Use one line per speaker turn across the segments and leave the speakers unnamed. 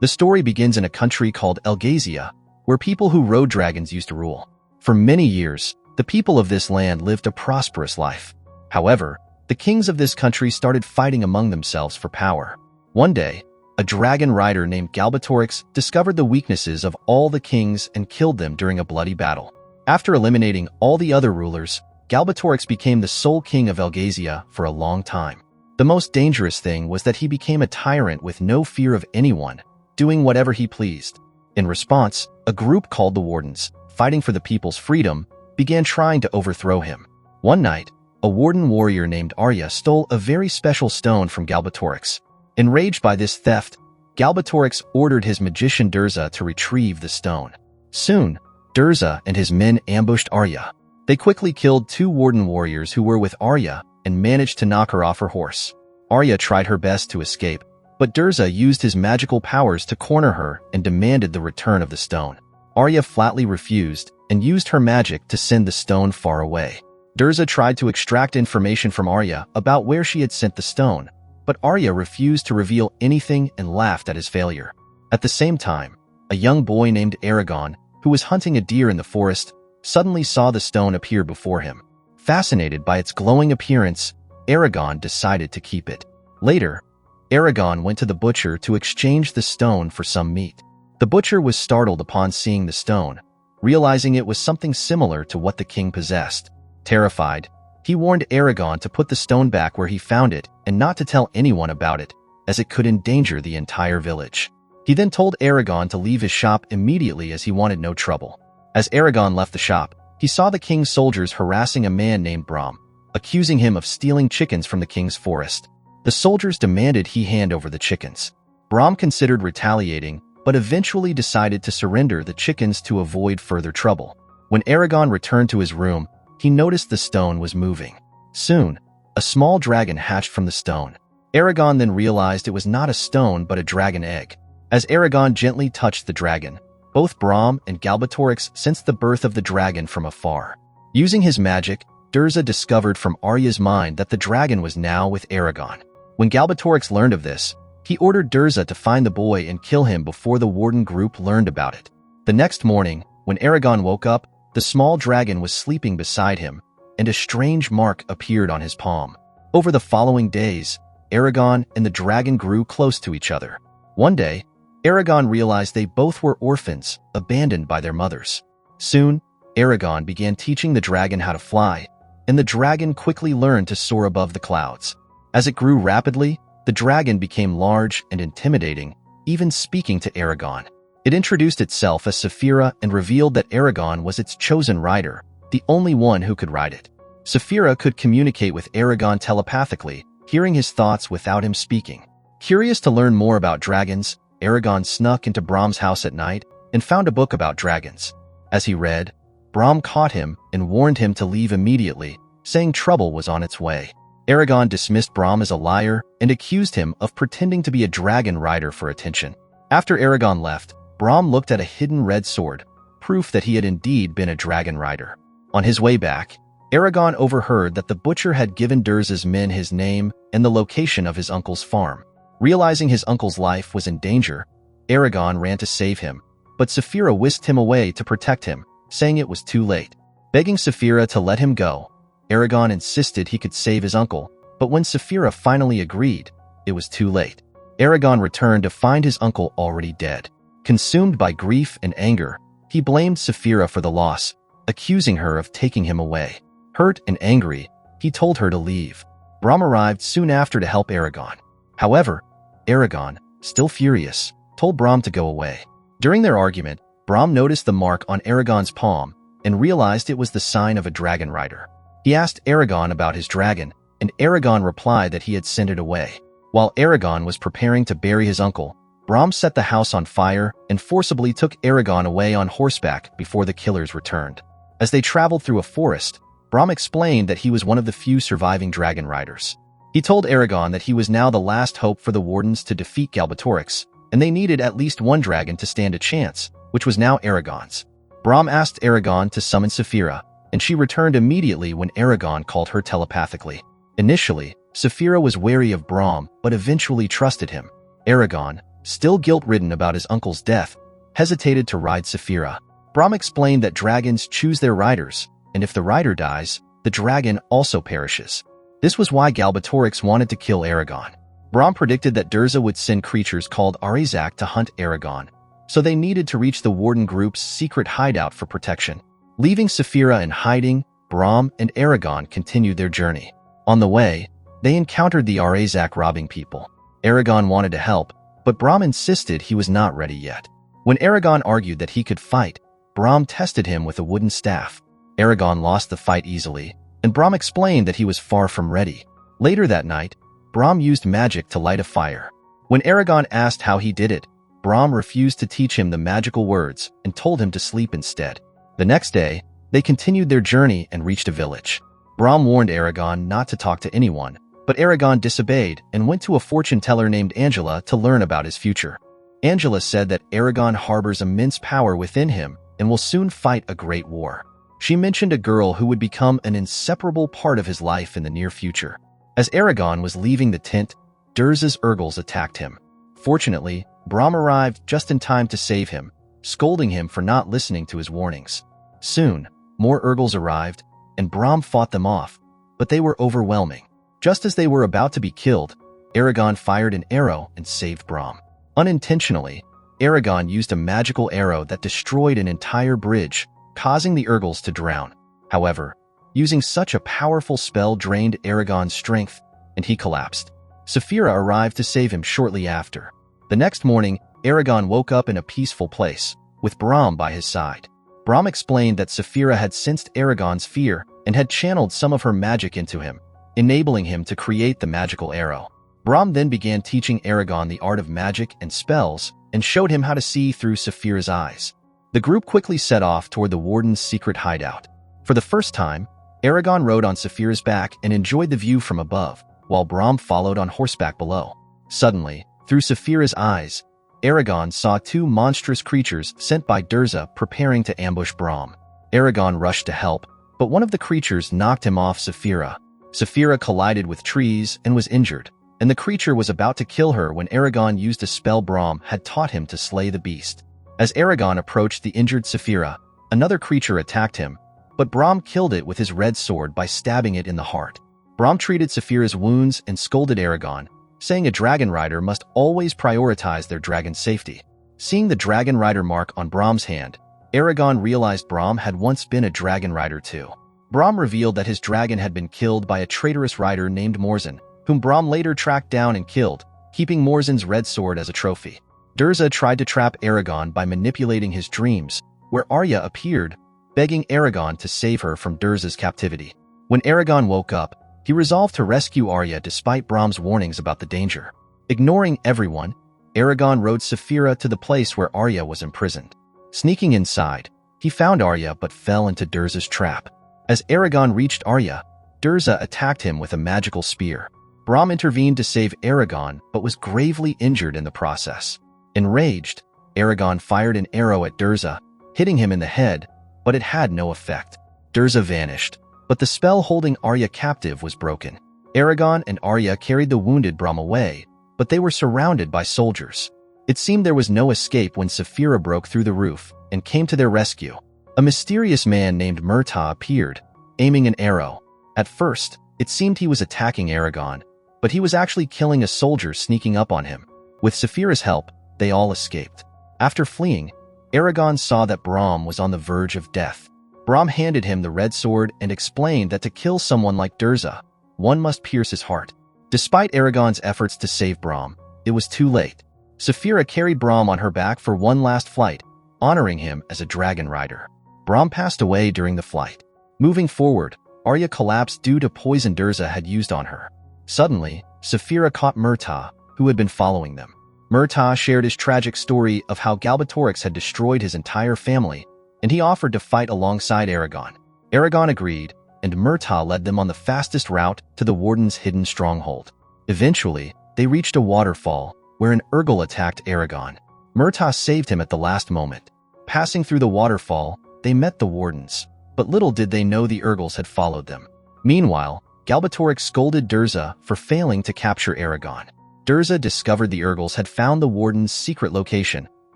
The story begins in a country called Elgazia, where people who rode dragons used to rule. For many years, the people of this land lived a prosperous life. However, the kings of this country started fighting among themselves for power. One day, a dragon rider named Galbatorix discovered the weaknesses of all the kings and killed them during a bloody battle. After eliminating all the other rulers, Galbatorix became the sole king of Elgazia for a long time. The most dangerous thing was that he became a tyrant with no fear of anyone, doing whatever he pleased. In response, a group called the Wardens, fighting for the people's freedom, began trying to overthrow him. One night, a warden warrior named Arya stole a very special stone from Galbatorix. Enraged by this theft, Galbatorix ordered his magician Durza to retrieve the stone. Soon, Durza and his men ambushed Arya. They quickly killed 2 warden warriors who were with Arya and managed to knock her off her horse. Arya tried her best to escape, but Durza used his magical powers to corner her and demanded the return of the stone. Arya flatly refused and used her magic to send the stone far away. Durza tried to extract information from Arya about where she had sent the stone, but Arya refused to reveal anything and laughed at his failure. At the same time, a young boy named Aragon, who was hunting a deer in the forest, suddenly saw the stone appear before him. Fascinated by its glowing appearance, Aragon decided to keep it. Later, Aragon went to the butcher to exchange the stone for some meat. The butcher was startled upon seeing the stone, realizing it was something similar to what the king possessed. Terrified, he warned Aragon to put the stone back where he found it and not to tell anyone about it, as it could endanger the entire village. He then told Aragon to leave his shop immediately as he wanted no trouble. As Aragon left the shop, he saw the king's soldiers harassing a man named Brom, accusing him of stealing chickens from the king's forest. The soldiers demanded he hand over the chickens. Brom considered retaliating, but eventually decided to surrender the chickens to avoid further trouble. When Aragon returned to his room, he noticed the stone was moving. Soon, a small dragon hatched from the stone. Aragon then realized it was not a stone but a dragon egg. As Aragon gently touched the dragon, both Brom and Galbatorix sensed the birth of the dragon from afar. Using his magic, Durza discovered from Arya's mind that the dragon was now with Aragon. When Galbatorix learned of this, he ordered Durza to find the boy and kill him before the warden group learned about it. The next morning, when Aragon woke up, the small dragon was sleeping beside him, and a strange mark appeared on his palm. Over the following days, Aragon and the dragon grew close to each other. One day, Aragon realized they both were orphans, abandoned by their mothers. Soon, Aragon began teaching the dragon how to fly, and the dragon quickly learned to soar above the clouds. As it grew rapidly, the dragon became large and intimidating, even speaking to Aragon. It introduced itself as Saphira and revealed that Aragon was its chosen rider, the only one who could ride it. Saphira could communicate with Aragon telepathically, hearing his thoughts without him speaking. Curious to learn more about dragons, Aragon snuck into Brom's house at night and found a book about dragons. As he read, Brom caught him and warned him to leave immediately, saying trouble was on its way. Aragon dismissed Brom as a liar and accused him of pretending to be a dragon rider for attention. After Aragon left, Brom looked at a hidden red sword, proof that he had indeed been a dragon rider. On his way back, Aragon overheard that the butcher had given Durza's men his name and the location of his uncle's farm. Realizing his uncle's life was in danger, Aragon ran to save him, but Saphira whisked him away to protect him, saying it was too late. Begging Saphira to let him go, Aragon insisted he could save his uncle, but when Saphira finally agreed, it was too late. Aragon returned to find his uncle already dead. Consumed by grief and anger, he blamed Saphira for the loss, accusing her of taking him away. Hurt and angry, he told her to leave. Brom arrived soon after to help Aragon. However, Aragon, still furious, told Brom to go away. During their argument, Brom noticed the mark on Aragon's palm and realized it was the sign of a dragon rider. He asked Aragon about his dragon, and Aragon replied that he had sent it away. While Aragon was preparing to bury his uncle, Brom set the house on fire and forcibly took Aragon away on horseback before the killers returned. As they traveled through a forest, Brom explained that he was one of the few surviving dragon riders. He told Aragon that he was now the last hope for the Wardens to defeat Galbatorix, and they needed at least one dragon to stand a chance, which was now Aragon's. Brom asked Aragon to summon Saphira, and she returned immediately when Aragon called her telepathically. Initially, Saphira was wary of Brom, but eventually trusted him. Aragon, still guilt-ridden about his uncle's death, hesitated to ride Saphira. Brahm explained that dragons choose their riders, and if the rider dies, the dragon also perishes. This was why Galbatorix wanted to kill Aragon. Brahm predicted that Durza would send creatures called Arizak to hunt Aragon, so they needed to reach the Warden group's secret hideout for protection. Leaving Saphira in hiding, Brahm and Aragon continued their journey. On the way, they encountered the Arizak robbing people. Aragon wanted to help, but Brahm insisted he was not ready yet. When Aragon argued that he could fight, Brahm tested him with a wooden staff. Aragon lost the fight easily, and Brahm explained that he was far from ready. Later that night, Brahm used magic to light a fire. When Aragon asked how he did it, Brahm refused to teach him the magical words and told him to sleep instead. The next day, they continued their journey and reached a village. Brahm warned Aragon not to talk to anyone, but Aragon disobeyed and went to a fortune teller named Angela to learn about his future. Angela said that Aragon harbors immense power within him and will soon fight a great war. She mentioned a girl who would become an inseparable part of his life in the near future. As Aragon was leaving the tent, Durza's Urgals attacked him. Fortunately, Brahm arrived just in time to save him, scolding him for not listening to his warnings. Soon, more Urgals arrived, and Brahm fought them off, but they were overwhelming. Just as they were about to be killed, Aragon fired an arrow and saved Brahm. Unintentionally, Aragon used a magical arrow that destroyed an entire bridge, causing the Urgals to drown. However, using such a powerful spell drained Aragon's strength, and he collapsed. Saphira arrived to save him shortly after. The next morning, Aragon woke up in a peaceful place, with Brahm by his side. Brahm explained that Saphira had sensed Aragon's fear and had channeled some of her magic into him, enabling him to create the magical arrow. Brahm then began teaching Aragon the art of magic and spells and showed him how to see through Saphira's eyes. The group quickly set off toward the Warden's secret hideout. For the first time, Aragon rode on Saphira's back and enjoyed the view from above, while Brahm followed on horseback below. Suddenly, through Saphira's eyes, Aragon saw two monstrous creatures sent by Durza preparing to ambush Brahm. Aragon rushed to help, but one of the creatures knocked him off Saphira. Saphira collided with trees and was injured, and the creature was about to kill her when Aragon used a spell Brahm had taught him to slay the beast. As Aragon approached the injured Saphira, another creature attacked him, but Brahm killed it with his red sword by stabbing it in the heart. Brahm treated Saphira's wounds and scolded Aragon, saying a dragon rider must always prioritize their dragon's safety. Seeing the dragon rider mark on Brahm's hand, Aragon realized Brahm had once been a dragon rider too. Brahm revealed that his dragon had been killed by a traitorous rider named Morzin, whom Brahm later tracked down and killed, keeping Morzin's red sword as a trophy. Durza tried to trap Aragon by manipulating his dreams, where Arya appeared, begging Aragon to save her from Durza's captivity. When Aragon woke up, he resolved to rescue Arya despite Brahm's warnings about the danger. Ignoring everyone, Aragon rode Saphira to the place where Arya was imprisoned. Sneaking inside, he found Arya but fell into Durza's trap. As Aragon reached Arya, Durza attacked him with a magical spear. Brahm intervened to save Aragon but was gravely injured in the process. Enraged, Aragon fired an arrow at Durza, hitting him in the head, but it had no effect. Durza vanished, but the spell holding Arya captive was broken. Aragon and Arya carried the wounded Brahm away, but they were surrounded by soldiers. It seemed there was no escape when Saphira broke through the roof and came to their rescue. A mysterious man named Murtagh appeared, aiming an arrow. At first, it seemed he was attacking Aragon, but he was actually killing a soldier sneaking up on him. With Saphira's help, they all escaped. After fleeing, Aragon saw that Brahm was on the verge of death. Brahm handed him the red sword and explained that to kill someone like Durza, one must pierce his heart. Despite Aragon's efforts to save Brahm, it was too late. Saphira carried Brahm on her back for one last flight, honoring him as a dragon rider. Brahm passed away during the flight. Moving forward, Arya collapsed due to poison Durza had used on her. Suddenly, Saphira caught Murtagh, who had been following them. Murtagh shared his tragic story of how Galbatorix had destroyed his entire family, and he offered to fight alongside Aragon. Aragon agreed, and Murtagh led them on the fastest route to the Warden's hidden stronghold. Eventually, they reached a waterfall, where an Urgal attacked Aragon. Murtagh saved him at the last moment. Passing through the waterfall, they met the Wardens, but little did they know the Urgals had followed them. Meanwhile, Galbatorix scolded Durza for failing to capture Aragon. Durza discovered the Urgles had found the warden's secret location,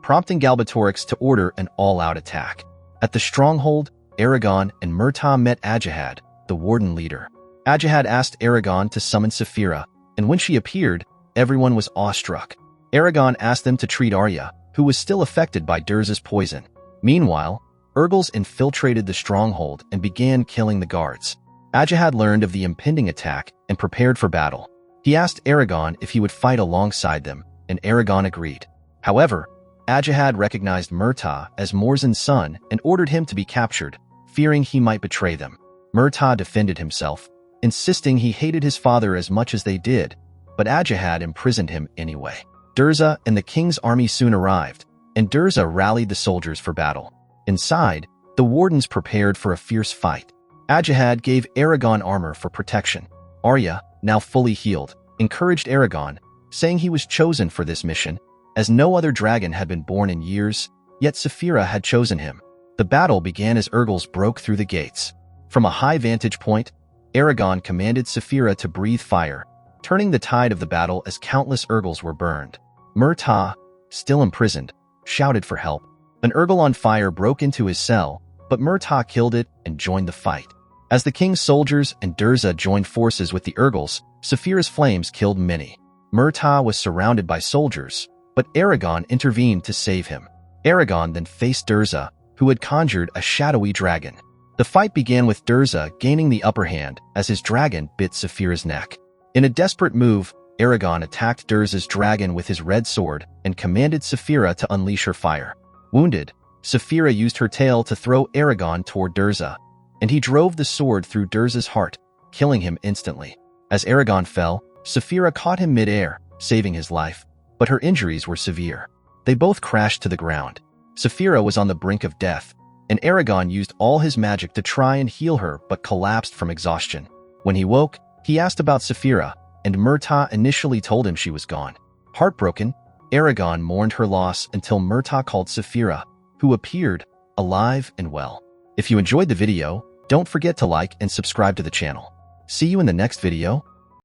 prompting Galbatorix to order an all-out attack. At the stronghold, Aragon and Murtaugh met Ajihad, the warden leader. Ajihad asked Aragon to summon Saphira, and when she appeared, everyone was awestruck. Aragon asked them to treat Arya, who was still affected by Durza's poison. Meanwhile, Urgles infiltrated the stronghold and began killing the guards. Ajihad learned of the impending attack and prepared for battle. He asked Aragon if he would fight alongside them, and Aragon agreed. However, Ajihad recognized Murtaugh as Morzen's son and ordered him to be captured, fearing he might betray them. Murtaugh defended himself, insisting he hated his father as much as they did, but Ajihad imprisoned him anyway. Durza and the king's army soon arrived, and Durza rallied the soldiers for battle. Inside, the wardens prepared for a fierce fight. Ajihad gave Aragon armor for protection. Arya, now fully healed, encouraged Aragon, saying he was chosen for this mission, as no other dragon had been born in years, yet Saphira had chosen him. The battle began as Urgles broke through the gates. From a high vantage point, Aragon commanded Saphira to breathe fire, turning the tide of the battle as countless Urgles were burned. Murtaugh, still imprisoned, shouted for help. An Urgle on fire broke into his cell, but Murtaugh killed it and joined the fight. As the king's soldiers and Durza joined forces with the Urgles, Saphira's flames killed many. Murtaugh was surrounded by soldiers, but Aragon intervened to save him. Aragon then faced Durza, who had conjured a shadowy dragon. The fight began with Durza gaining the upper hand as his dragon bit Saphira's neck. In a desperate move, Aragon attacked Durza's dragon with his red sword and commanded Saphira to unleash her fire. Wounded, Saphira used her tail to throw Aragon toward Durza, and he drove the sword through Durza's heart, killing him instantly. As Aragon fell, Saphira caught him mid-air, saving his life, but her injuries were severe. They both crashed to the ground. Saphira was on the brink of death, and Aragon used all his magic to try and heal her but collapsed from exhaustion. When he woke, he asked about Saphira, and Murtaugh initially told him she was gone. Heartbroken, Aragon mourned her loss until Murtaugh called Saphira, who appeared, alive and well. If you enjoyed the video, don't forget to like and subscribe to the channel. See you in the next video.